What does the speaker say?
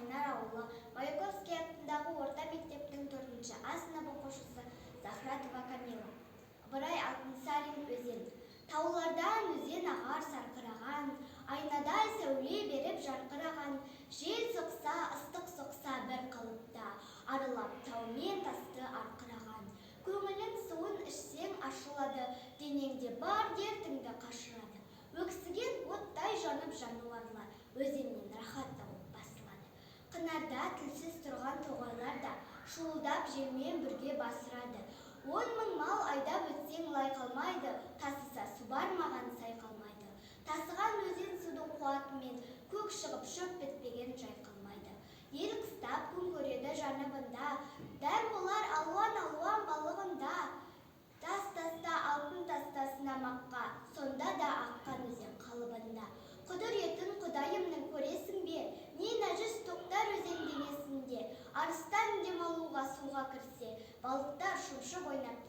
Қайнар ауылы Маяковский атындағы орта мектептің 4-ші А сынып оқушысы Захратова Камила. Ыбырай Алтынсарин өзен. Таулардан өзен ағар сарқыраған, айнадай сәуле беріп жарқыраған, жел соқса, ыстық соқса бір қалыпта, арылап таумен тасты арқыраған. Көңілің суын ішсең ашылады, денеңде бар дертіңді қашырады. Өксіген оттай жанып жануарлар, өзеннен рахат тауып басылады. Қынарда тілсіз тұрған тоғайлар да шуылдап желмен бірге басырады. 10 мың мал айдап өтсең лай қалмайды, тасыса су бармаған сай қалмайды. Тасыған өзен судың қуатымен көк шығып шөп бітпеген жай қалмайды. Ел қыстап күн көреді жаныбында, дәм болар алуан балығында. Тас-таста алтын тастасына маққа, сонда да аққан өзен қалыбында. Құдіретін Құдайымның көресің бе, не нәжіс тоқтар өзен денесінде. Арыстан демалуға суға кірсе, балықтар шымшып ойнап